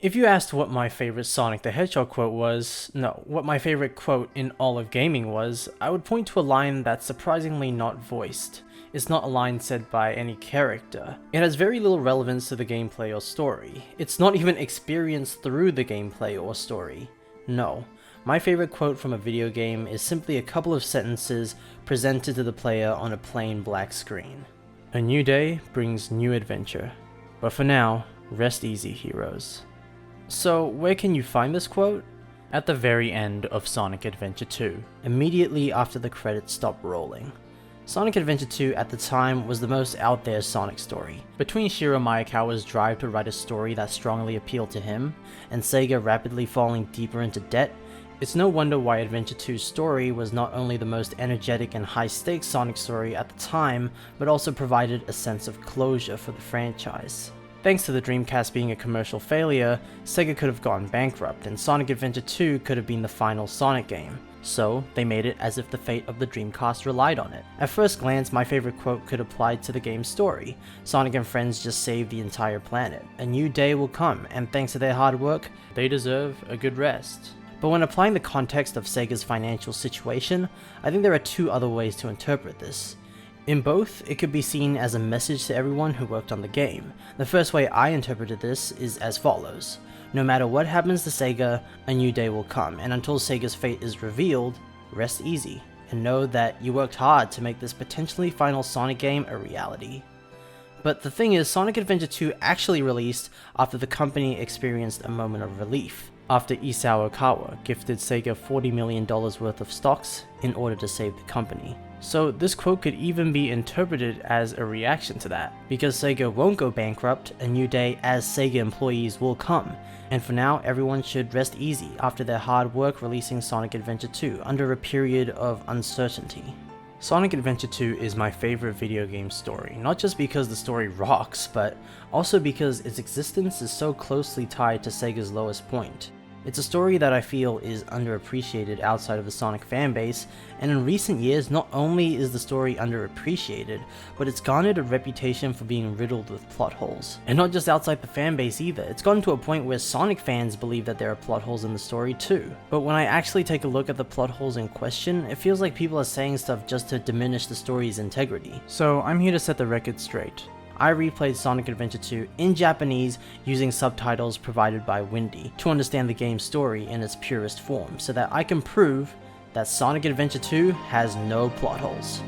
If you asked what my favorite Sonic the Hedgehog quote was, no, what my favorite quote in all of gaming was, I would point to a line that's surprisingly not voiced. It's not a line said by any character. It has very little relevance to the gameplay or story. It's not even experienced through the gameplay or story. No. My favorite quote from a video game is simply a couple of sentences presented to the player on a plain black screen. A new day brings new adventure. But for now, rest easy, heroes. So, where can you find this quote? At the very end of Sonic Adventure 2, immediately after the credits stop rolling. Sonic Adventure 2 at the time was the most out there Sonic story. Between Shigeru Maekawa's drive to write a story that strongly appealed to him, and Sega rapidly falling deeper into debt, it's no wonder why Adventure 2's story was not only the most energetic and high-stakes Sonic story at the time, but also provided a sense of closure for the franchise. Thanks to the Dreamcast being a commercial failure, Sega could have gone bankrupt, and Sonic Adventure 2 could have been the final Sonic game. So, they made it as if the fate of the Dreamcast relied on it. At first glance, my favorite quote could apply to the game's story. Sonic and friends just saved the entire planet. A new day will come, and thanks to their hard work, they deserve a good rest. But when applying the context of Sega's financial situation, I think there are two other ways to interpret this. In both, it could be seen as a message to everyone who worked on the game. The first way I interpreted this is as follows. No matter what happens to Sega, a new day will come, and until Sega's fate is revealed, rest easy, and know that you worked hard to make this potentially final Sonic game a reality. But the thing is, Sonic Adventure 2 actually released after the company experienced a moment of relief, after Isao Okawa gifted Sega $40 million worth of stocks in order to save the company. So this quote could even be interpreted as a reaction to that, because Sega won't go bankrupt, a new day as Sega employees will come, and for now everyone should rest easy after their hard work releasing Sonic Adventure 2 under a period of uncertainty. Sonic Adventure 2 is my favorite video game story, not just because the story rocks, but also because its existence is so closely tied to Sega's lowest point. It's a story that I feel is underappreciated outside of the Sonic fanbase, and in recent years not only is the story underappreciated, but it's garnered a reputation for being riddled with plot holes. And not just outside the fanbase either, it's gotten to a point where Sonic fans believe that there are plot holes in the story too. But when I actually take a look at the plot holes in question, it feels like people are saying stuff just to diminish the story's integrity. So I'm here to set the record straight. I replayed Sonic Adventure 2 in Japanese using subtitles provided by Windy to understand the game's story in its purest form, so that I can prove that Sonic Adventure 2 has no plot holes.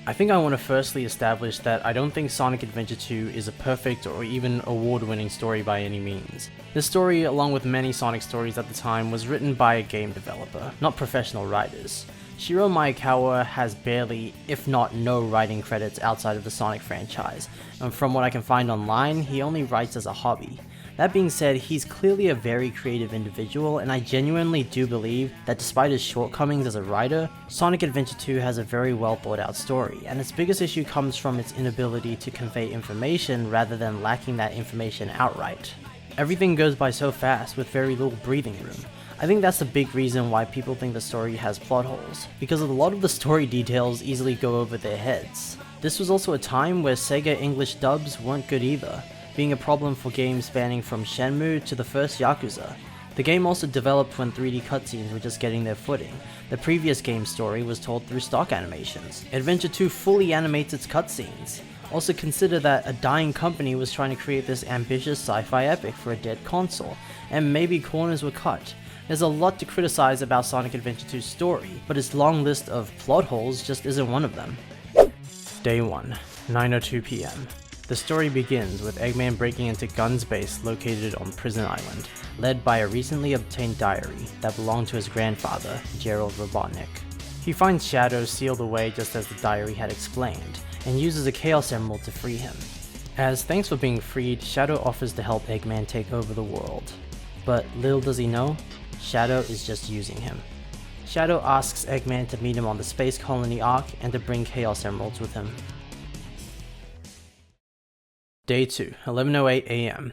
I think I want to firstly establish that I don't think Sonic Adventure 2 is a perfect or even award-winning story by any means. This story, along with many Sonic stories at the time, was written by a game developer, not professional writers. Shigeru Maekawa has barely, if not no writing credits outside of the Sonic franchise, and from what I can find online, he only writes as a hobby. That being said, he's clearly a very creative individual, and I genuinely do believe that despite his shortcomings as a writer, Sonic Adventure 2 has a very well thought out story, and its biggest issue comes from its inability to convey information rather than lacking that information outright. Everything goes by so fast with very little breathing room. I think that's the big reason why people think the story has plot holes, because a lot of the story details easily go over their heads. This was also a time where Sega English dubs weren't good either, being a problem for games spanning from Shenmue to the first Yakuza. The game also developed when 3D cutscenes were just getting their footing. The previous game's story was told through stock animations. Adventure 2 fully animates its cutscenes. Also consider that a dying company was trying to create this ambitious sci-fi epic for a dead console, and maybe corners were cut. There's a lot to criticize about Sonic Adventure 2's story, but its long list of plot holes just isn't one of them. Day 1, 9:02 PM. The story begins with Eggman breaking into Gun's base located on Prison Island, led by a recently obtained diary that belonged to his grandfather, Gerald Robotnik. He finds Shadow sealed away just as the diary had explained, and uses a Chaos Emerald to free him. As thanks for being freed, Shadow offers to help Eggman take over the world. But little does he know, Shadow is just using him. Shadow asks Eggman to meet him on the Space Colony Ark and to bring Chaos Emeralds with him. Day 2, 11:08 AM.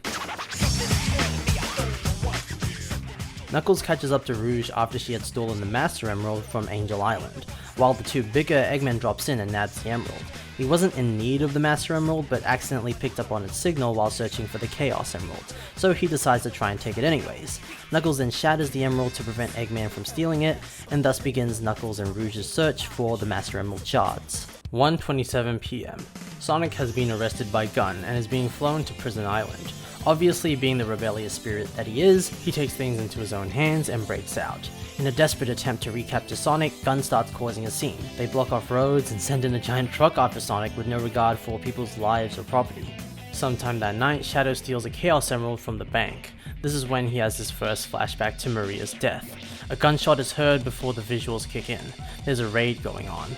Knuckles catches up to Rouge after she had stolen the Master Emerald from Angel Island, while the two bigger Eggman drops in and nabs the emerald. He wasn't in need of the Master Emerald, but accidentally picked up on its signal while searching for the Chaos Emerald, so he decides to try and take it anyways. Knuckles then shatters the emerald to prevent Eggman from stealing it, and thus begins Knuckles and Rouge's search for the Master Emerald shards. 1:27 PM. Sonic has been arrested by Gun and is being flown to Prison Island. Obviously, being the rebellious spirit that he is, he takes things into his own hands and breaks out. In a desperate attempt to recapture Sonic, Gun starts causing a scene. They block off roads and send in a giant truck after Sonic with no regard for people's lives or property. Sometime that night, Shadow steals a Chaos Emerald from the bank. This is when he has his first flashback to Maria's death. A gunshot is heard before the visuals kick in. There's a raid going on.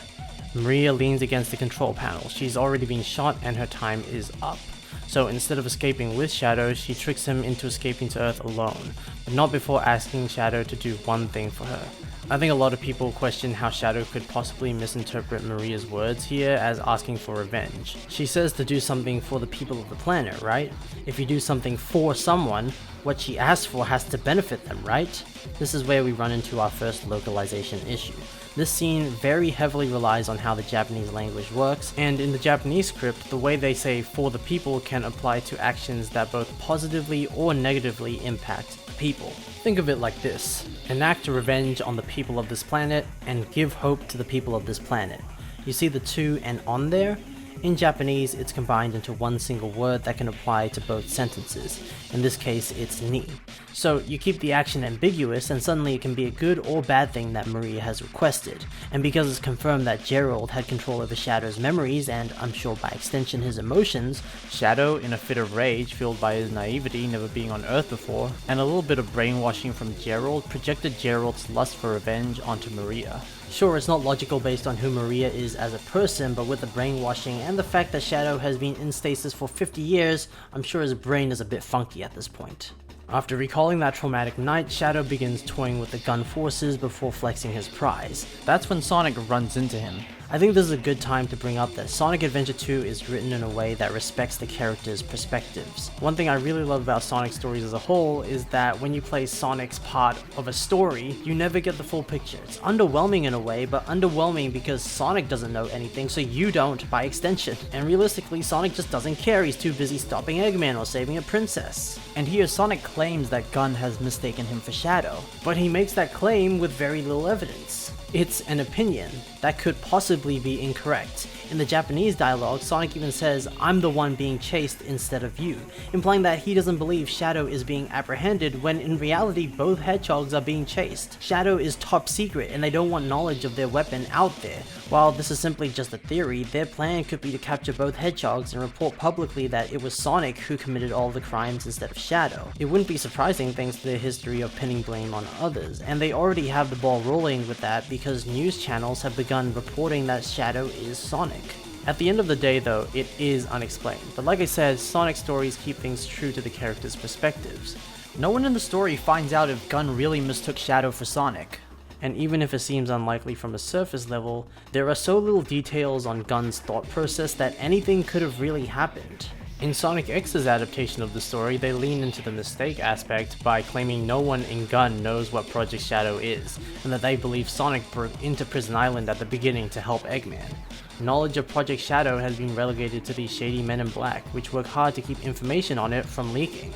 Maria leans against the control panel. She's already been shot and her time is up. So instead of escaping with Shadow, she tricks him into escaping to Earth alone, but not before asking Shadow to do one thing for her. I think a lot of people question how Shadow could possibly misinterpret Maria's words here as asking for revenge. She says to do something for the people of the planet, right? If you do something for someone, what she asks for has to benefit them, right? This is where we run into our first localization issue. This scene very heavily relies on how the Japanese language works, and in the Japanese script, the way they say for the people can apply to actions that both positively or negatively impact the people. Think of it like this: enact a revenge on the people of this planet and give hope to the people of this planet. You see the to and on there? In Japanese, it's combined into one single word that can apply to both sentences. In this case, it's ni. So you keep the action ambiguous and suddenly it can be a good or bad thing that Maria has requested. And because it's confirmed that Gerald had control over Shadow's memories and, I'm sure by extension, his emotions, Shadow, in a fit of rage fueled by his naivety never being on Earth before, and a little bit of brainwashing from Gerald, projected Gerald's lust for revenge onto Maria. Sure, it's not logical based on who Maria is as a person, but with the brainwashing and the fact that Shadow has been in stasis for 50 years, I'm sure his brain is a bit funky at this point. After recalling that traumatic night, Shadow begins toying with the gun forces before flexing his prize. That's when Sonic runs into him. I think this is a good time to bring up that Sonic Adventure 2 is written in a way that respects the characters' perspectives. One thing I really love about Sonic stories as a whole is that when you play Sonic's part of a story, you never get the full picture. It's underwhelming in a way, but underwhelming because Sonic doesn't know anything, so you don't by extension. And realistically, Sonic just doesn't care. He's too busy stopping Eggman or saving a princess. And here Sonic claims that Gun has mistaken him for Shadow. But he makes that claim with very little evidence. It's an opinion that could possibly be incorrect. In the Japanese dialogue, Sonic even says, "I'm the one being chased instead of you," implying that he doesn't believe Shadow is being apprehended when in reality both hedgehogs are being chased. Shadow is top secret and they don't want knowledge of their weapon out there. While this is simply just a theory, their plan could be to capture both hedgehogs and report publicly that it was Sonic who committed all the crimes instead of Shadow. It wouldn't be surprising thanks to their history of pinning blame on others, and they already have the ball rolling with that because news channels have begun reporting that Shadow is Sonic. At the end of the day though, it is unexplained, but like I said, Sonic stories keep things true to the characters' perspectives. No one in the story finds out if Gun really mistook Shadow for Sonic. And even if it seems unlikely from a surface level, there are so little details on Gun's thought process that anything could have really happened. In Sonic X's adaptation of the story, they lean into the mistake aspect by claiming no one in Gun knows what Project Shadow is, and that they believe Sonic broke into Prison Island at the beginning to help Eggman. Knowledge of Project Shadow has been relegated to these shady men in black, which work hard to keep information on it from leaking.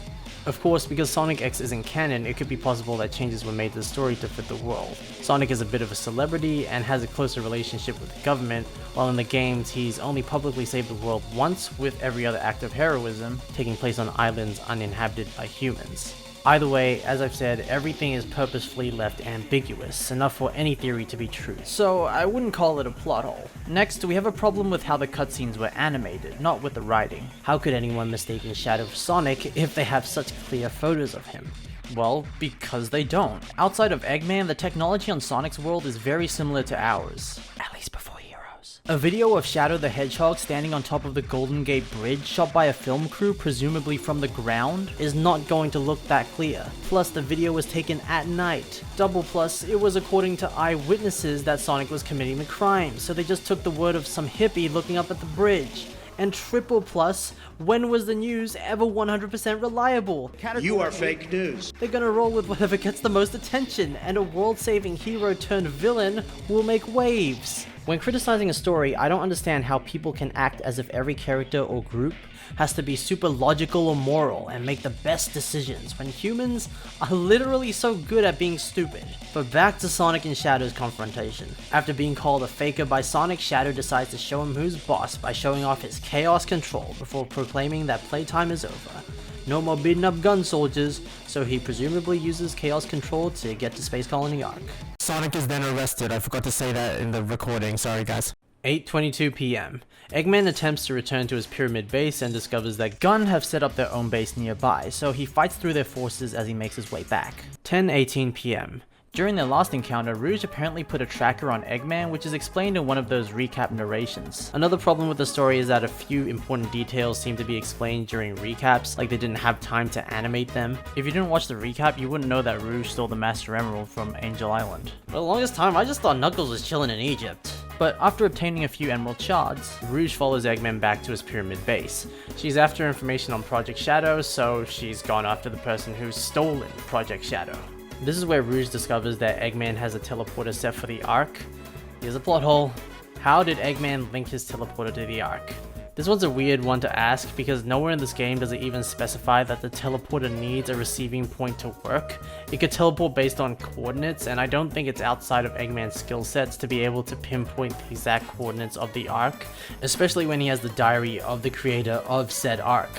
Of course, because Sonic X isn't canon, it could be possible that changes were made to the story to fit the world. Sonic is a bit of a celebrity and has a closer relationship with the government, while in the games he's only publicly saved the world once, with every other act of heroism taking place on islands uninhabited by humans. Either way, as I've said, everything is purposefully left ambiguous, enough for any theory to be true. So I wouldn't call it a plot hole. Next, we have a problem with how the cutscenes were animated, not with the writing. How could anyone mistake Shadow for Sonic if they have such clear photos of him? Well, because they don't. Outside of Eggman, the technology on Sonic's world is very similar to ours. At least before Heroes. A video of Shadow the Hedgehog standing on top of the Golden Gate Bridge shot by a film crew, presumably from the ground, is not going to look that clear. Plus, the video was taken at night. Double plus, it was according to eyewitnesses that Sonic was committing the crime, so they just took the word of some hippie looking up at the bridge. And triple plus, when was the news ever 100% reliable? You are fake news. They're gonna roll with whatever gets the most attention, and a world-saving hero turned villain will make waves. When criticizing a story, I don't understand how people can act as if every character or group has to be super logical or moral and make the best decisions when humans are literally so good at being stupid. But back to Sonic and Shadow's confrontation. After being called a faker by Sonic, Shadow decides to show him who's boss by showing off his chaos control before proclaiming that playtime is over. No more beating up gun soldiers, so he presumably uses chaos control to get to Space Colony Arc. Sonic is then arrested. I forgot to say that in the recording. Sorry, guys. 8:22 p.m. Eggman attempts to return to his pyramid base and discovers that Gun have set up their own base nearby, so he fights through their forces as he makes his way back. 10:18 p.m. During their last encounter, Rouge apparently put a tracker on Eggman, which is explained in one of those recap narrations. Another problem with the story is that a few important details seem to be explained during recaps, like they didn't have time to animate them. If you didn't watch the recap, you wouldn't know that Rouge stole the Master Emerald from Angel Island. For the longest time, I just thought Knuckles was chilling in Egypt. But after obtaining a few emerald shards, Rouge follows Eggman back to his pyramid base. She's after information on Project Shadow, so she's gone after the person who's stolen Project Shadow. This is where Rouge discovers that Eggman has a teleporter set for the Ark. Here's a plot hole. How did Eggman link his teleporter to the Ark? This one's a weird one to ask because nowhere in this game does it even specify that the teleporter needs a receiving point to work. It could teleport based on coordinates, and I don't think it's outside of Eggman's skill sets to be able to pinpoint the exact coordinates of the Ark, especially when he has the diary of the creator of said Ark.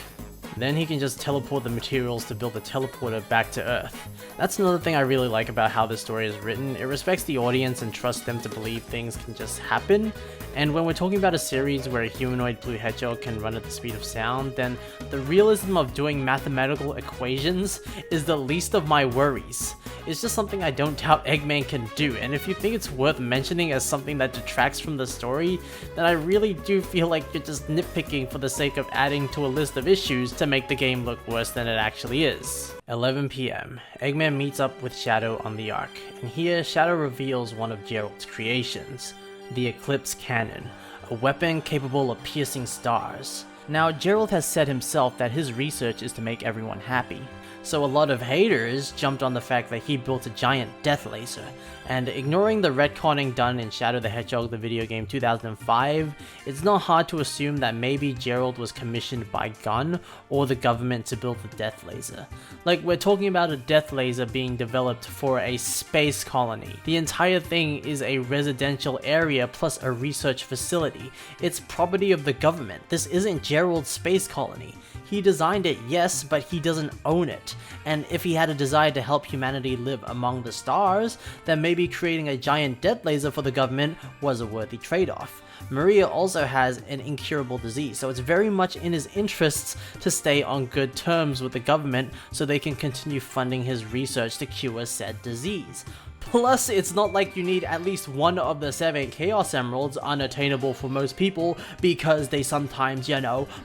Then he can just teleport the materials to build a teleporter back to Earth. That's another thing I really like about how this story is written. It respects the audience and trusts them to believe things can just happen. And when we're talking about a series where a humanoid blue hedgehog can run at the speed of sound, then the realism of doing mathematical equations is the least of my worries. It's just something I don't doubt Eggman can do, and if you think it's worth mentioning as something that detracts from the story, then I really do feel like you're just nitpicking for the sake of adding to a list of issues to make the game look worse than it actually is. 11 p.m. Eggman meets up with Shadow on the Ark, and here Shadow reveals one of Gerald's creations, the Eclipse Cannon, a weapon capable of piercing stars. Now, Gerald has said himself that his research is to make everyone happy, so a lot of haters jumped on the fact that he built a giant death laser, and ignoring the retconning done in Shadow the Hedgehog the video game 2005, it's not hard to assume that maybe Gerald was commissioned by Gun or the government to build the death laser. Like, we're talking about a death laser being developed for a space colony. The entire thing is a residential area plus a research facility. It's property of the government. This isn't Gerald's space colony. He designed it, yes, but he doesn't own it. And if he had a desire to help humanity live among the stars, then maybe creating a giant death laser for the government was a worthy trade-off. Maria also has an incurable disease, so it's very much in his interests to stay on good terms with the government so they can continue funding his research to cure said disease. Plus, it's not like you need at least one of the 7 Chaos Emeralds unattainable for most people because they sometimes,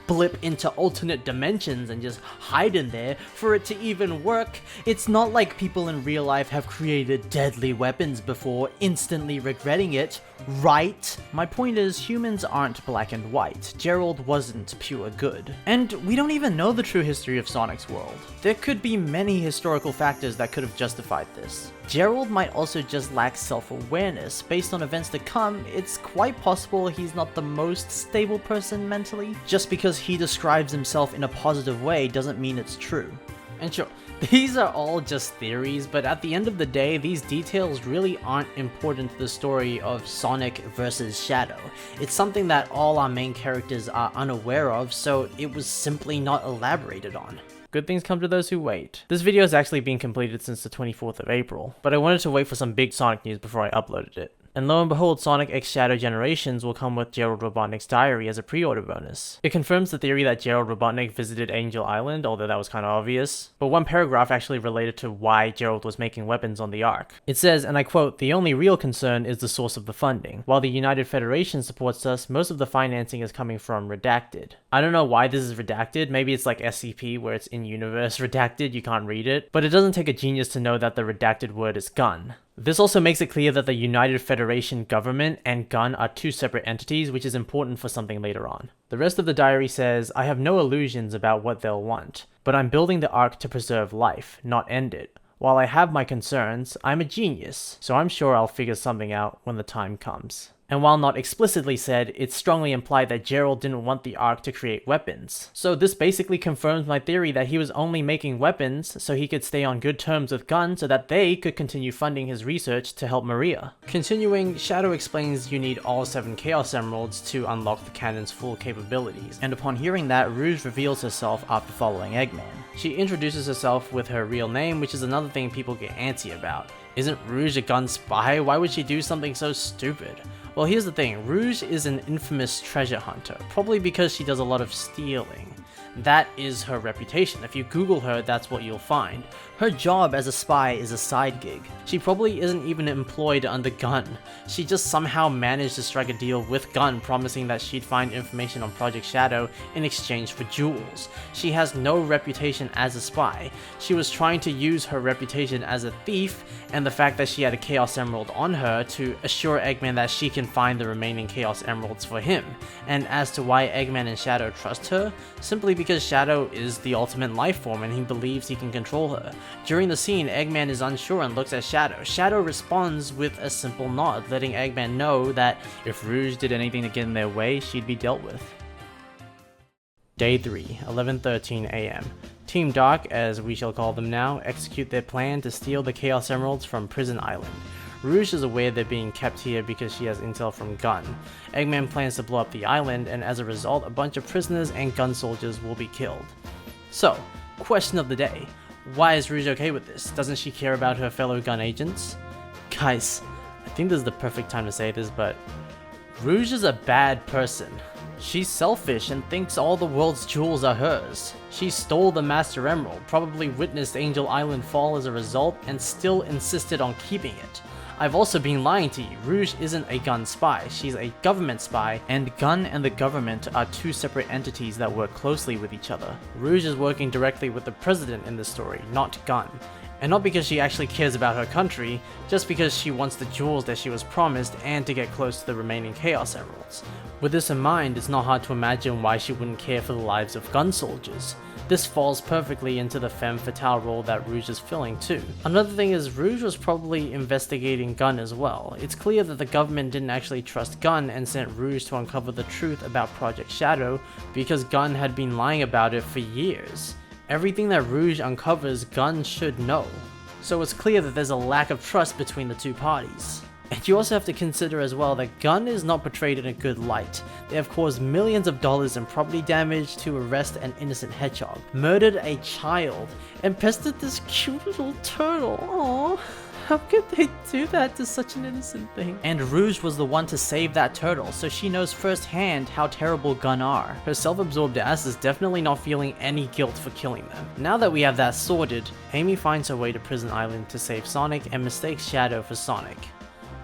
blip into alternate dimensions and just hide in there for it to even work. It's not like people in real life have created deadly weapons before instantly regretting it, right? My point is, humans aren't black and white. Gerald wasn't pure good. And we don't even know the true history of Sonic's world. There could be many historical factors that could have justified this. Gerald might also just lack self-awareness. Based on events to come, it's quite possible he's not the most stable person mentally. Just because he describes himself in a positive way doesn't mean it's true. And sure, these are all just theories, but at the end of the day, these details really aren't important to the story of Sonic versus Shadow. It's something that all our main characters are unaware of, so it was simply not elaborated on. Good things come to those who wait. This video has actually been completed since the 24th of April, but I wanted to wait for some big Sonic news before I uploaded it. And lo and behold, Sonic X Shadow Generations will come with Gerald Robotnik's diary as a pre-order bonus. It confirms the theory that Gerald Robotnik visited Angel Island, although that was kind of obvious, but one paragraph actually related to why Gerald was making weapons on the Ark. It says, and I quote, "The only real concern is the source of the funding. While the United Federation supports us, most of the financing is coming from Redacted." I don't know why this is redacted, maybe it's like SCP where it's in-universe redacted, you can't read it, but it doesn't take a genius to know that the redacted word is gun. This also makes it clear that the United Federation government and Gun are two separate entities, which is important for something later on. The rest of the diary says, I have no illusions about what they'll want, but I'm building the Ark to preserve life, not end it. While I have my concerns, I'm a genius, so I'm sure I'll figure something out when the time comes. And while not explicitly said, it's strongly implied that Gerald didn't want the Ark to create weapons. So this basically confirms my theory that he was only making weapons so he could stay on good terms with Gun so that they could continue funding his research to help Maria. Continuing, Shadow explains you need all 7 Chaos Emeralds to unlock the cannon's full capabilities. And upon hearing that, Rouge reveals herself after following Eggman. She introduces herself with her real name, which is another thing people get antsy about. Isn't Rouge a Gun spy? Why would she do something so stupid? Well, here's the thing, Rouge is an infamous treasure hunter, probably because she does a lot of stealing. That is her reputation. If you Google her, that's what you'll find. Her job as a spy is a side gig. She probably isn't even employed under Gun. She just somehow managed to strike a deal with Gun, promising that she'd find information on Project Shadow in exchange for jewels. She has no reputation as a spy. She was trying to use her reputation as a thief, and the fact that she had a Chaos Emerald on her to assure Eggman that she can find the remaining Chaos Emeralds for him. And as to why Eggman and Shadow trust her, simply because Shadow is the ultimate life form and he believes he can control her. During the scene, Eggman is unsure and looks at Shadow. Shadow responds with a simple nod, letting Eggman know that if Rouge did anything to get in their way, she'd be dealt with. Day 3, 11:13 AM. Team Dark, as we shall call them now, execute their plan to steal the Chaos Emeralds from Prison Island. Rouge is aware they're being kept here because she has intel from Gun. Eggman plans to blow up the island, and as a result, a bunch of prisoners and Gun soldiers will be killed. So, question of the day. Why is Rouge okay with this? Doesn't she care about her fellow Gun agents? Guys, I think this is the perfect time to say this, but Rouge is a bad person. She's selfish and thinks all the world's jewels are hers. She stole the Master Emerald, probably witnessed Angel Island fall as a result, and still insisted on keeping it. I've also been lying to you. Rouge isn't a Gun spy, she's a government spy, and Gun and the government are two separate entities that work closely with each other. Rouge is working directly with the president in this story, not Gun. And not because she actually cares about her country, just because she wants the jewels that she was promised and to get close to the remaining Chaos Emeralds. With this in mind, it's not hard to imagine why she wouldn't care for the lives of Gun soldiers. This falls perfectly into the femme fatale role that Rouge is filling too. Another thing is Rouge was probably investigating Gun as well. It's clear that the government didn't actually trust Gun and sent Rouge to uncover the truth about Project Shadow because Gun had been lying about it for years. Everything that Rouge uncovers, Gun should know. So it's clear that there's a lack of trust between the two parties. And you also have to consider as well that Gun is not portrayed in a good light. They have caused millions of dollars in property damage to arrest an innocent hedgehog, murdered a child, and pested this cute little turtle. Aww. How could they do that to such an innocent thing? And Rouge was the one to save that turtle, so she knows firsthand how terrible Gun are. Her self-absorbed ass is definitely not feeling any guilt for killing them. Now that we have that sorted, Amy finds her way to Prison Island to save Sonic and mistakes Shadow for Sonic.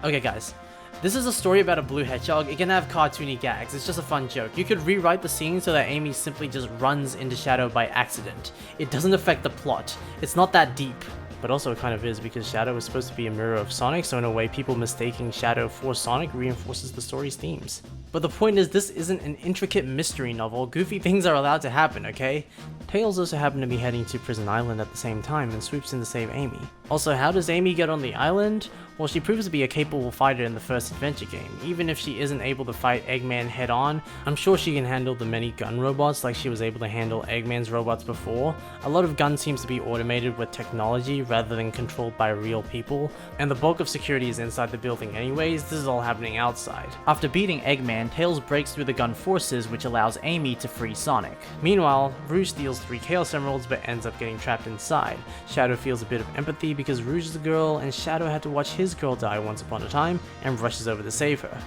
Okay guys, this is a story about a blue hedgehog. It can have cartoony gags, it's just a fun joke. You could rewrite the scene so that Amy simply just runs into Shadow by accident. It doesn't affect the plot, it's not that deep. But also it kind of is because Shadow is supposed to be a mirror of Sonic, so in a way people mistaking Shadow for Sonic reinforces the story's themes. But the point is, this isn't an intricate mystery novel. Goofy things are allowed to happen, okay? Tails also happened to be heading to Prison Island at the same time and swoops in to save Amy. Also, how does Amy get on the island? Well, she proves to be a capable fighter in the first adventure game. Even if she isn't able to fight Eggman head on, I'm sure she can handle the many gun robots like she was able to handle Eggman's robots before. A lot of Gun seems to be automated with technology rather than controlled by real people, and the bulk of security is inside the building anyways. This is all happening outside. After beating Eggman, Tails breaks through the Gun forces, which allows Amy to free Sonic. Meanwhile, Rouge steals 3 Chaos Emeralds but ends up getting trapped inside. Shadow feels a bit of empathy because Rouge is a girl and Shadow had to watch his girl die once upon a time and rushes over to save her.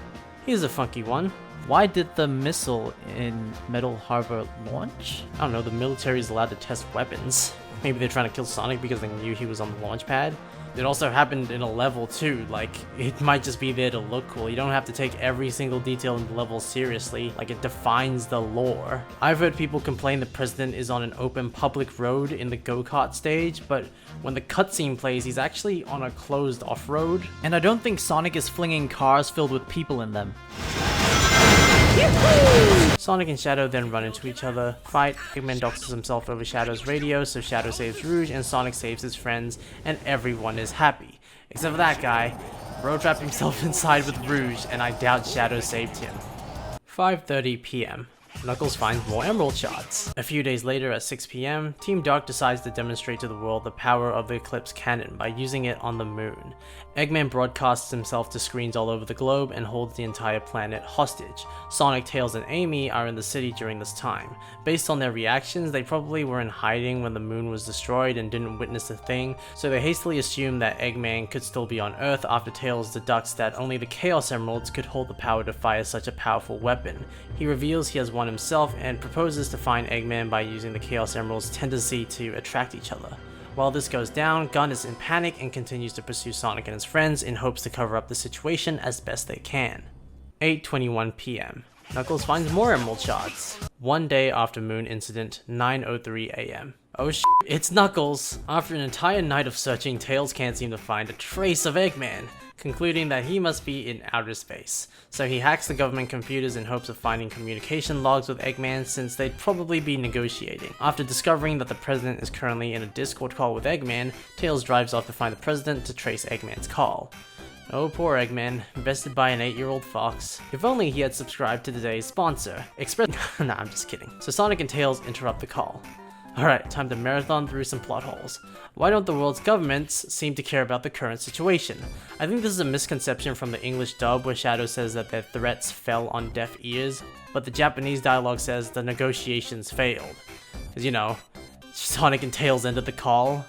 Here's a funky one. Why did the missile in Metal Harbor launch? I don't know, the military is allowed to test weapons. Maybe they're trying to kill Sonic because they knew he was on the launch pad. It also happened in a level too, like, it might just be there to look cool. You don't have to take every single detail in the level seriously, like it defines the lore. I've heard people complain the president is on an open public road in the go-kart stage, but when the cutscene plays, he's actually on a closed off-road. And I don't think Sonic is flinging cars filled with people in them. Sonic and Shadow then run into each other, fight, Eggman doxes himself over Shadow's radio, so Shadow saves Rouge and Sonic saves his friends, and everyone is happy. Except for that guy. Bro trapped himself inside with Rouge, and I doubt Shadow saved him. 5:30 PM. Knuckles finds more emerald shards. A few days later at 6 PM, Team Dark decides to demonstrate to the world the power of the Eclipse cannon by using it on the moon. Eggman broadcasts himself to screens all over the globe and holds the entire planet hostage. Sonic, Tails, and Amy are in the city during this time. Based on their reactions, they probably were in hiding when the moon was destroyed and didn't witness a thing, so they hastily assume that Eggman could still be on Earth after Tails deducts that only the Chaos Emeralds could hold the power to fire such a powerful weapon. He reveals he has one himself and proposes to find Eggman by using the Chaos Emerald's tendency to attract each other. While this goes down, Gun is in panic and continues to pursue Sonic and his friends in hopes to cover up the situation as best they can. 8:21 PM. Knuckles finds more emerald shards. One day after Moon Incident, 9:03 AM. Oh shit, it's Knuckles! After an entire night of searching, Tails can't seem to find a trace of Eggman, concluding that he must be in outer space. So he hacks the government computers in hopes of finding communication logs with Eggman, since they'd probably be negotiating. After discovering that the president is currently in a Discord call with Eggman, Tails drives off to find the president to trace Eggman's call. Oh, poor Eggman, bested by an 8-year-old fox. If only he had subscribed to today's sponsor, Express. Nah, I'm just kidding. So Sonic and Tails interrupt the call. Alright, time to marathon through some plot holes. Why don't the world's governments seem to care about the current situation? I think this is a misconception from the English dub where Shadow says that their threats fell on deaf ears, but the Japanese dialogue says the negotiations failed. Cause you know, Sonic and Tails ended the call.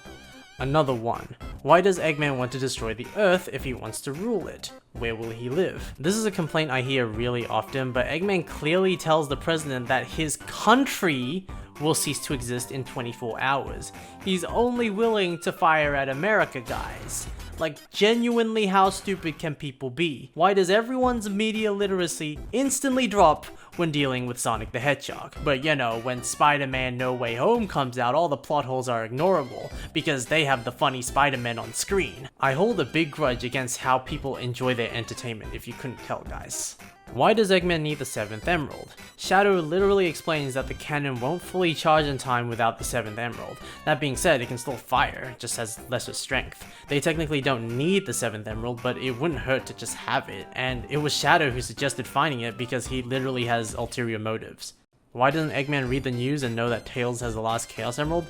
Another one. Why does Eggman want to destroy the Earth if he wants to rule it? Where will he live? This is a complaint I hear really often, but Eggman clearly tells the president that his country will cease to exist in 24 hours. He's only willing to fire at America, guys. Like, genuinely, how stupid can people be? Why does everyone's media literacy instantly drop when dealing with Sonic the Hedgehog? But you know, when Spider-Man No Way Home comes out, all the plot holes are ignorable, because they have the funny Spider-Man on screen. I hold a big grudge against how people enjoy their entertainment, if you couldn't tell, guys. Why does Eggman need the 7th Emerald? Shadow literally explains that the cannon won't fully charge in time without the 7th Emerald. That being said, it can still fire, it just has lesser strength. They technically don't need the 7th Emerald, but it wouldn't hurt to just have it, and it was Shadow who suggested finding it because he literally has ulterior motives. Why doesn't Eggman read the news and know that Tails has the last Chaos Emerald?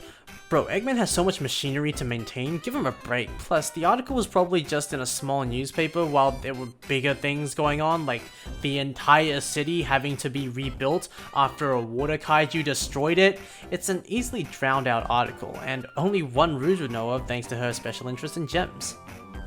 Bro, Eggman has so much machinery to maintain, give him a break. Plus, the article was probably just in a small newspaper while there were bigger things going on, like the entire city having to be rebuilt after a water kaiju destroyed it. It's an easily drowned out article, and only one Rouge would know of thanks to her special interest in gems.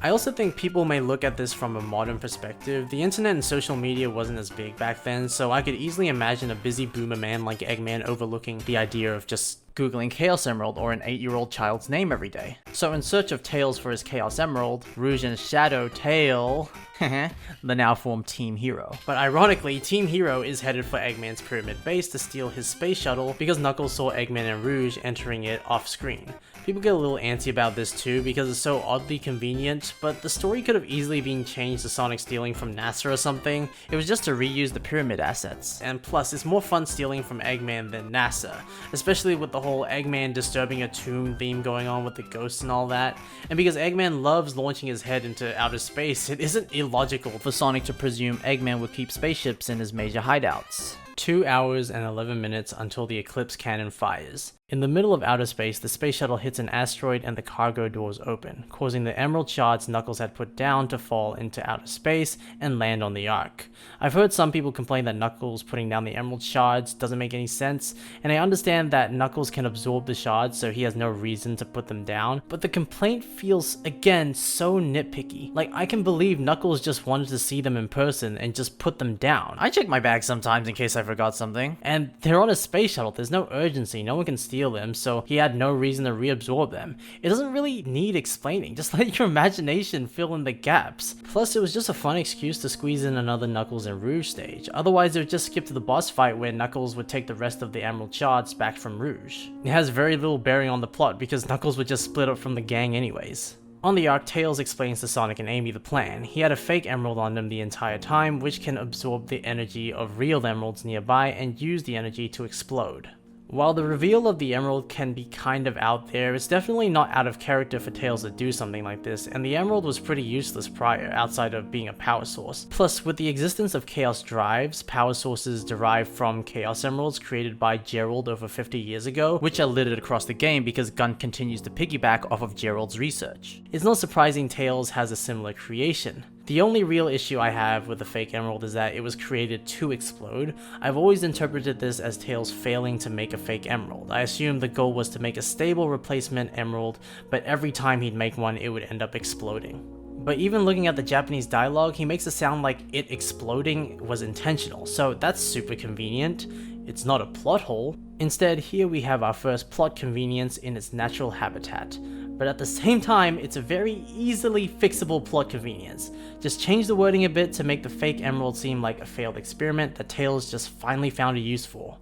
I also think people may look at this from a modern perspective. The internet and social media wasn't as big back then, so I could easily imagine a busy boomer man like Eggman overlooking the idea of just Googling Chaos Emerald or an 8-year-old child's name every day. So in search of Tails for his Chaos Emerald, Rouge and Shadow tail the now formed Team Hero. But ironically, Team Hero is headed for Eggman's pyramid base to steal his space shuttle because Knuckles saw Eggman and Rouge entering it off screen. People get a little antsy about this too because it's so oddly convenient, but the story could have easily been changed to Sonic stealing from NASA or something. It was just to reuse the pyramid assets. And plus, it's more fun stealing from Eggman than NASA, especially with the whole Eggman disturbing a tomb theme going on with the ghosts and all that. And because Eggman loves launching his head into outer space, it isn't illogical for Sonic to presume Eggman would keep spaceships in his major hideouts. 2 hours and 11 minutes until the Eclipse cannon fires. In the middle of outer space, the space shuttle hits an asteroid and the cargo doors open, causing the emerald shards Knuckles had put down to fall into outer space and land on the Ark. I've heard some people complain that Knuckles putting down the emerald shards doesn't make any sense, and I understand that Knuckles can absorb the shards so he has no reason to put them down, but the complaint feels, again, so nitpicky. Like, I can believe Knuckles just wanted to see them in person and just put them down. I check my bag sometimes in case I forgot something. And they're on a space shuttle, there's no urgency, no one can steal them, so he had no reason to reabsorb them. It doesn't really need explaining, just let your imagination fill in the gaps. Plus, it was just a fun excuse to squeeze in another Knuckles and Rouge stage, otherwise it would just skip to the boss fight where Knuckles would take the rest of the emerald shards back from Rouge. It has very little bearing on the plot because Knuckles would just split up from the gang anyways. On the Ark, Tails explains to Sonic and Amy the plan. He had a fake emerald on him the entire time, which can absorb the energy of real emeralds nearby and use the energy to explode. While the reveal of the emerald can be kind of out there, it's definitely not out of character for Tails to do something like this, and the emerald was pretty useless prior, outside of being a power source. Plus, with the existence of chaos drives, power sources derived from chaos emeralds created by Gerald over 50 years ago, which are littered across the game because Gun continues to piggyback off of Gerald's research. It's not surprising Tails has a similar creation. The only real issue I have with the fake emerald is that it was created to explode. I've always interpreted this as Tails failing to make a fake emerald. I assumed the goal was to make a stable replacement emerald, but every time he'd make one, it would end up exploding. But even looking at the Japanese dialogue, he makes it sound like it exploding was intentional, so that's super convenient. It's not a plot hole. Instead, here we have our first plot convenience in its natural habitat. But at the same time, it's a very easily fixable plot convenience. Just change the wording a bit to make the fake emerald seem like a failed experiment that Tails just finally found a use for.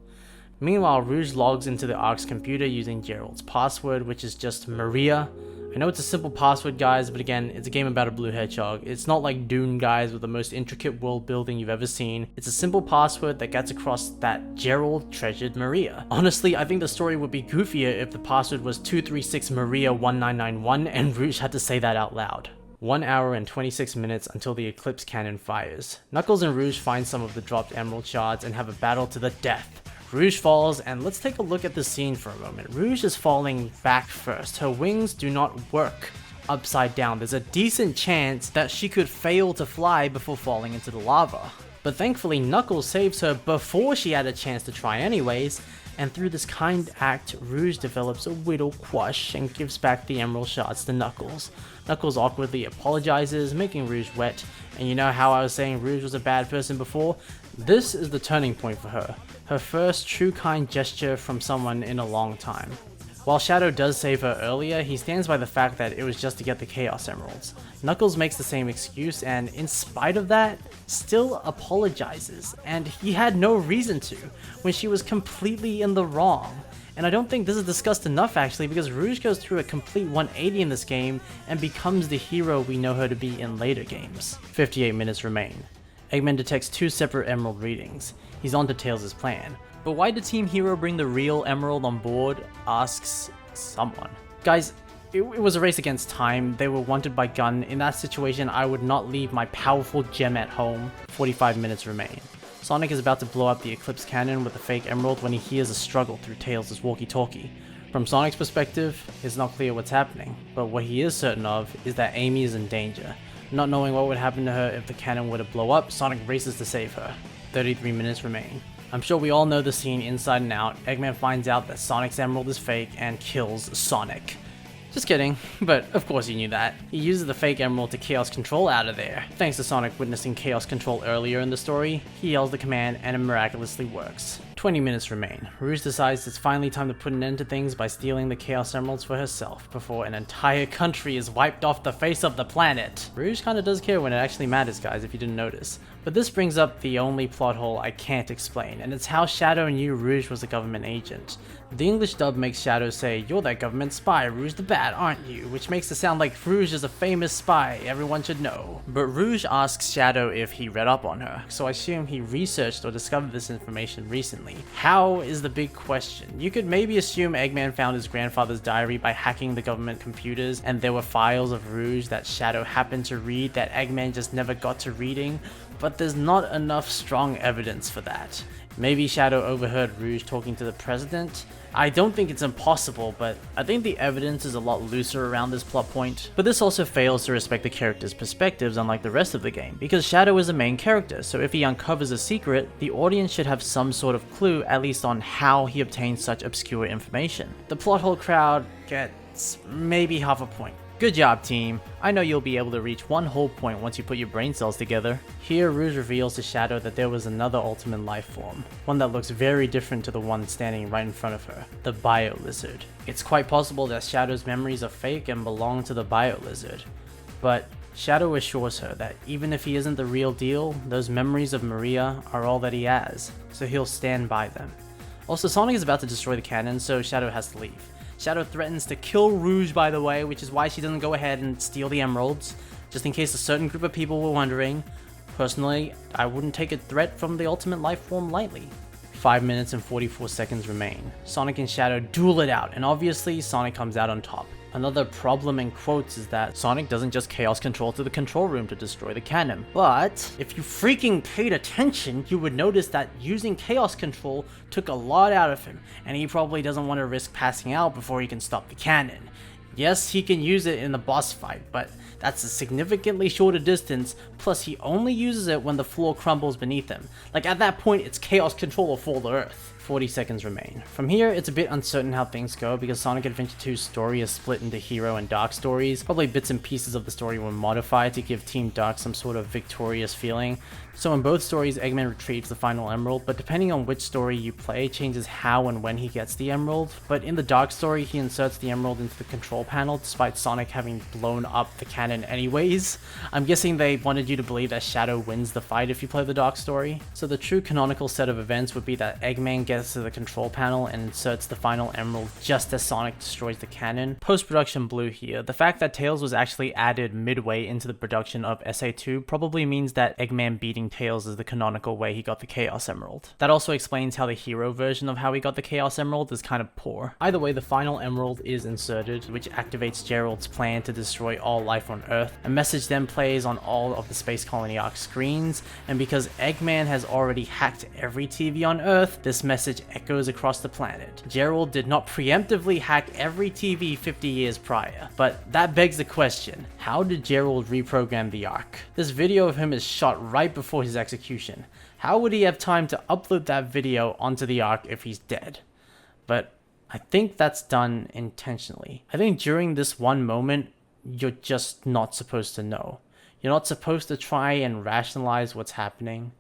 Meanwhile, Rouge logs into the Ark's computer using Gerald's password, which is just Maria. I know it's a simple password, guys, but again, it's a game about a blue hedgehog. It's not like Dune, guys, with the most intricate world building you've ever seen. It's a simple password that gets across that Gerald treasured Maria. Honestly, I think the story would be goofier if the password was 236 Maria 1991 and Rouge had to say that out loud. 1 hour and 26 minutes until the Eclipse cannon fires. Knuckles and Rouge find some of the dropped emerald shards and have a battle to the death. Rouge falls, and let's take a look at the scene for a moment. Rouge is falling back first. Her wings do not work upside down. There's a decent chance that she could fail to fly before falling into the lava. But thankfully, Knuckles saves her before she had a chance to try anyways, and through this kind act, Rouge develops a little crush and gives back the emerald shards to Knuckles. Knuckles awkwardly apologizes, making Rouge wet, and you know how I was saying Rouge was a bad person before? This is the turning point for her. Her first true kind gesture from someone in a long time. While Shadow does save her earlier, he stands by the fact that it was just to get the Chaos Emeralds. Knuckles makes the same excuse and, in spite of that, still apologizes, and he had no reason to, when she was completely in the wrong. And I don't think this is discussed enough actually, because Rouge goes through a complete 180 in this game and becomes the hero we know her to be in later games. 58 minutes remain. Eggman detects 2 separate emerald readings. He's on to Tails' plan. But why did Team Hero bring the real emerald on board? Asks someone. Guys, it was a race against time. They were wanted by Gun. In that situation, I would not leave my powerful gem at home. 45 minutes remain. Sonic is about to blow up the Eclipse cannon with a fake emerald when he hears a struggle through Tails' walkie-talkie. From Sonic's perspective, it's not clear what's happening, but what he is certain of is that Amy is in danger. Not knowing what would happen to her if the cannon were to blow up, Sonic races to save her. 33 minutes remain. I'm sure we all know the scene inside and out. Eggman finds out that Sonic's emerald is fake and kills Sonic. Just kidding, but of course you knew that. He uses the fake emerald to Chaos Control out of there. Thanks to Sonic witnessing Chaos Control earlier in the story, he yells the command and it miraculously works. 20 minutes remain. Rouge decides it's finally time to put an end to things by stealing the Chaos Emeralds for herself before an entire country is wiped off the face of the planet. Rouge kinda does care when it actually matters, guys, if you didn't notice. But this brings up the only plot hole I can't explain, and it's how Shadow knew Rouge was a government agent. The English dub makes Shadow say, "You're that government spy, Rouge the Bad, aren't you?" Which makes it sound like Rouge is a famous spy everyone should know. But Rouge asks Shadow if he read up on her, so I assume he researched or discovered this information recently. How is the big question. You could maybe assume Eggman found his grandfather's diary by hacking the government computers, and there were files of Rouge that Shadow happened to read that Eggman just never got to reading, but there's not enough strong evidence for that. Maybe Shadow overheard Rouge talking to the president. I don't think it's impossible, but I think the evidence is a lot looser around this plot point. But this also fails to respect the character's perspectives unlike the rest of the game, because Shadow is a main character, so if he uncovers a secret, the audience should have some sort of clue at least on how he obtained such obscure information. The plot hole crowd gets maybe half a point. Good job, team. I know you'll be able to reach one whole point once you put your brain cells together. Here, Rouge reveals to Shadow that there was another ultimate life form, one that looks very different to the one standing right in front of her, the Bio Lizard. It's quite possible that Shadow's memories are fake and belong to the Bio Lizard, but Shadow assures her that even if he isn't the real deal, those memories of Maria are all that he has, so he'll stand by them. Also, Sonic is about to destroy the cannon, so Shadow has to leave. Shadow threatens to kill Rouge, by the way, which is why she doesn't go ahead and steal the emeralds, just in case a certain group of people were wondering. Personally, I wouldn't take a threat from the ultimate life form lightly. 5 minutes and 44 seconds remain. Sonic and Shadow duel it out, and obviously Sonic comes out on top. Another problem in quotes is that Sonic doesn't just chaos control to the control room to destroy the cannon, but if you freaking paid attention, you would notice that using chaos control took a lot out of him, and he probably doesn't want to risk passing out before he can stop the cannon. Yes, he can use it in the boss fight, but that's a significantly shorter distance, plus he only uses it when the floor crumbles beneath him. Like at that point, it's chaos control of full Earth. 40 seconds remain. From here, it's a bit uncertain how things go because Sonic Adventure 2's story is split into hero and dark stories. Probably bits and pieces of the story were modified to give Team Dark some sort of victorious feeling. So in both stories, Eggman retrieves the final emerald, but depending on which story you play, changes how and when he gets the emerald. But in the dark story, he inserts the emerald into the control panel despite Sonic having blown up the cannon anyways. I'm guessing they wanted you to believe that Shadow wins the fight if you play the dark story. So the true canonical set of events would be that Eggman gets to the control panel and inserts the final emerald just as Sonic destroys the cannon. Post-production blue here. The fact that Tails was actually added midway into the production of SA2 probably means that Eggman beating Tails is the canonical way he got the Chaos Emerald. That also explains how the hero version of how he got the Chaos Emerald is kind of poor. Either way, the final emerald is inserted, which activates Gerald's plan to destroy all life on Earth. A message then plays on all of the Space Colony Arc screens, and because Eggman has already hacked every TV on Earth, this message echoes across the planet. Gerald did not preemptively hack every TV 50 years prior, but that begs the question, how did Gerald reprogram the Arc? This video of him is shot right before his execution. How would he have time to upload that video onto the Arc if he's dead? But I think that's done intentionally. I think during this one moment, you're just not supposed to know. You're not supposed to try and rationalize what's happening.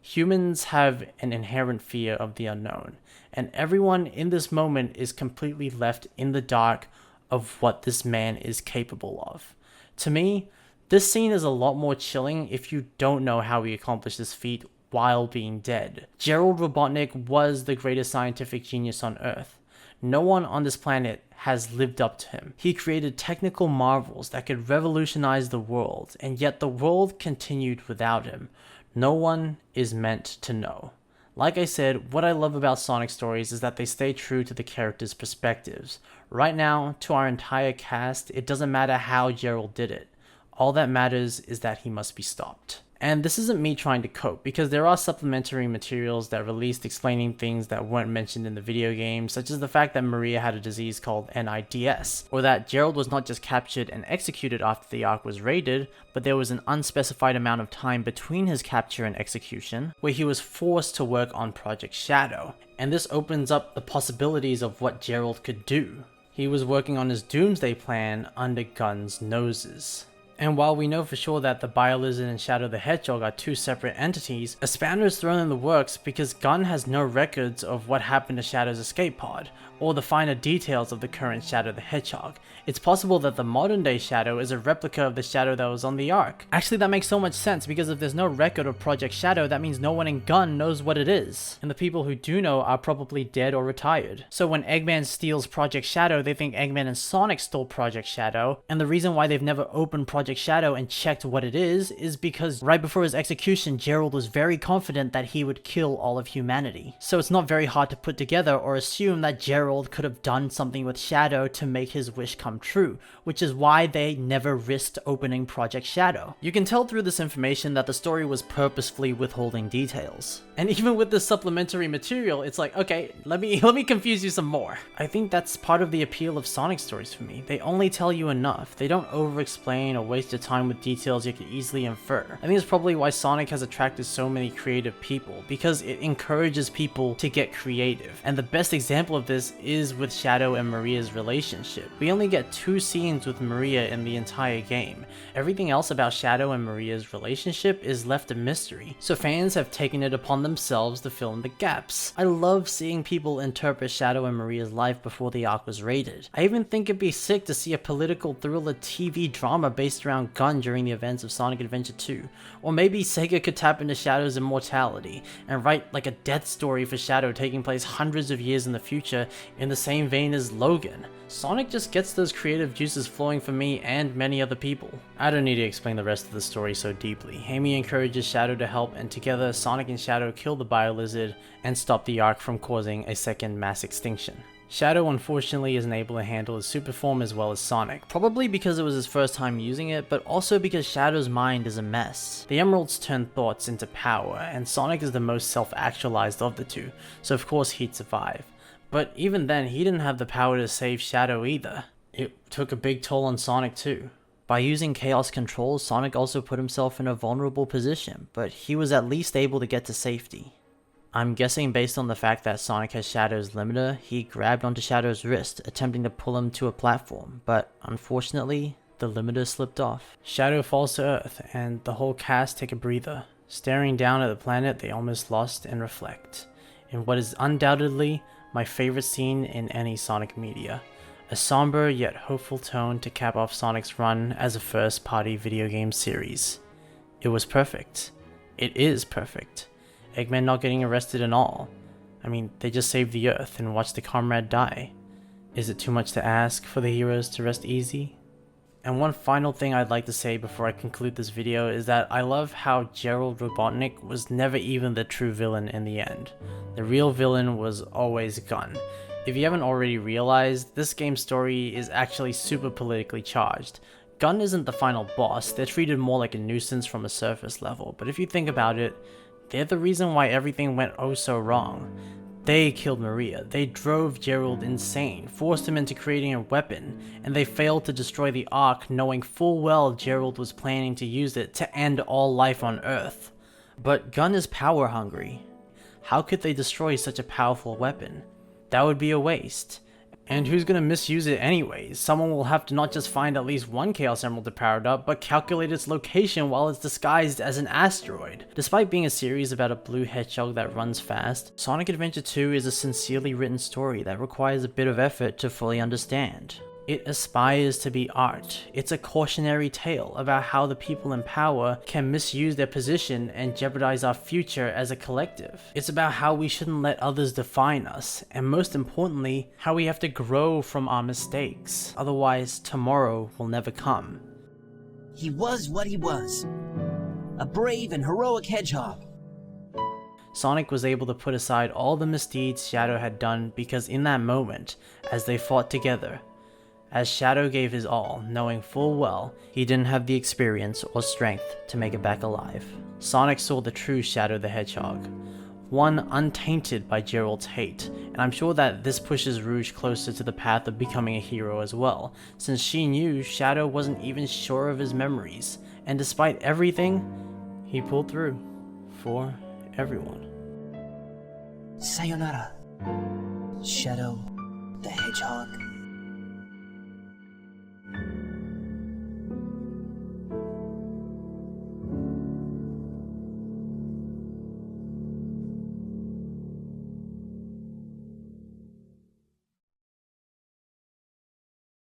Humans have an inherent fear of the unknown, and everyone in this moment is completely left in the dark of what this man is capable of. To me, this scene is a lot more chilling if you don't know how he accomplished this feat while being dead. Gerald Robotnik was the greatest scientific genius on Earth. No one on this planet has lived up to him. He created technical marvels that could revolutionize the world, and yet the world continued without him. No one is meant to know. Like I said, what I love about Sonic stories is that they stay true to the characters' perspectives. Right now, to our entire cast, it doesn't matter how Gerald did it. All that matters is that he must be stopped. And this isn't me trying to cope, because there are supplementary materials that released explaining things that weren't mentioned in the video game, such as the fact that Maria had a disease called NIDS, or that Gerald was not just captured and executed after the Ark was raided, but there was an unspecified amount of time between his capture and execution, where he was forced to work on Project Shadow. And this opens up the possibilities of what Gerald could do. He was working on his doomsday plan under Gun's noses. And while we know for sure that the Bio-Lizard and Shadow the Hedgehog are two separate entities, a spanner is thrown in the works because Gunn has no records of what happened to Shadow's escape pod, or the finer details of the current Shadow the Hedgehog. It's possible that the modern day Shadow is a replica of the Shadow that was on the Ark. Actually, that makes so much sense because if there's no record of Project Shadow, that means no one in Gunn knows what it is. And the people who do know are probably dead or retired. So when Eggman steals Project Shadow, they think Eggman and Sonic stole Project Shadow, and the reason why they've never opened Project Shadow and checked what it is because right before his execution, Gerald was very confident that he would kill all of humanity. So it's not very hard to put together or assume that Gerald Gerald could have done something with Shadow to make his wish come true, which is why they never risked opening Project Shadow. You can tell through this information that the story was purposefully withholding details. And even with this supplementary material, it's like, okay, let me confuse you some more. I think that's part of the appeal of Sonic stories for me. They only tell you enough. They don't over-explain or waste your time with details you can easily infer. I think it's probably why Sonic has attracted so many creative people, because it encourages people to get creative. And the best example of this is with Shadow and Maria's relationship. We only get 2 scenes with Maria in the entire game. Everything else about Shadow and Maria's relationship is left a mystery, so fans have taken it upon themselves to fill in the gaps. I love seeing people interpret Shadow and Maria's life before the arc was rated. I even think it'd be sick to see a political thriller TV drama based around Gun during the events of Sonic Adventure 2. Or maybe Sega could tap into Shadow's immortality and write like a death story for Shadow taking place hundreds of years in the future in the same vein as Logan. Sonic just gets those creative juices flowing for me and many other people. I don't need to explain the rest of the story so deeply. Amy encourages Shadow to help, and together Sonic and Shadow kill the Bio-Lizard and stop the arc from causing a second mass extinction. Shadow unfortunately isn't able to handle his super form as well as Sonic, probably because it was his first time using it, but also because Shadow's mind is a mess. The Emeralds turn thoughts into power, and Sonic is the most self-actualized of the two, so of course he'd survive. But even then, he didn't have the power to save Shadow either. It took a big toll on Sonic too. By using Chaos Control, Sonic also put himself in a vulnerable position, but he was at least able to get to safety. I'm guessing based on the fact that Sonic has Shadow's limiter, he grabbed onto Shadow's wrist, attempting to pull him to a platform, but unfortunately, the limiter slipped off. Shadow falls to Earth, and the whole cast take a breather. Staring down at the planet they almost lost and reflect. In what is undoubtedly my favorite scene in any Sonic media. A somber yet hopeful tone to cap off Sonic's run as a first-party video game series. It was perfect. It is perfect. Eggman not getting arrested and all. I mean, they just saved the Earth and watched the comrade die. Is it too much to ask for the heroes to rest easy? And one final thing I'd like to say before I conclude this video is that I love how Gerald Robotnik was never even the true villain in the end. The real villain was always Gun. If you haven't already realized, this game's story is actually super politically charged. Gun isn't the final boss, they're treated more like a nuisance from a surface level, but if you think about it, they're the reason why everything went oh so wrong. They killed Maria, they drove Gerald insane, forced him into creating a weapon, and they failed to destroy the Ark knowing full well Gerald was planning to use it to end all life on Earth. But Gun is power hungry. How could they destroy such a powerful weapon? That would be a waste. And who's gonna misuse it anyways? Someone will have to not just find at least one Chaos Emerald to power it up, but calculate its location while it's disguised as an asteroid. Despite being a series about a blue hedgehog that runs fast, Sonic Adventure 2 is a sincerely written story that requires a bit of effort to fully understand. It aspires to be art. It's a cautionary tale about how the people in power can misuse their position and jeopardize our future as a collective. It's about how we shouldn't let others define us, and most importantly, how we have to grow from our mistakes. Otherwise, tomorrow will never come. He was what he was. A brave and heroic hedgehog. Sonic was able to put aside all the misdeeds Shadow had done because in that moment, as they fought together, as Shadow gave his all, knowing full well he didn't have the experience or strength to make it back alive, Sonic saw the true Shadow the Hedgehog, one untainted by Gerald's hate, and I'm sure that this pushes Rouge closer to the path of becoming a hero as well, since she knew Shadow wasn't even sure of his memories, and despite everything, he pulled through, for everyone. Sayonara, Shadow the Hedgehog.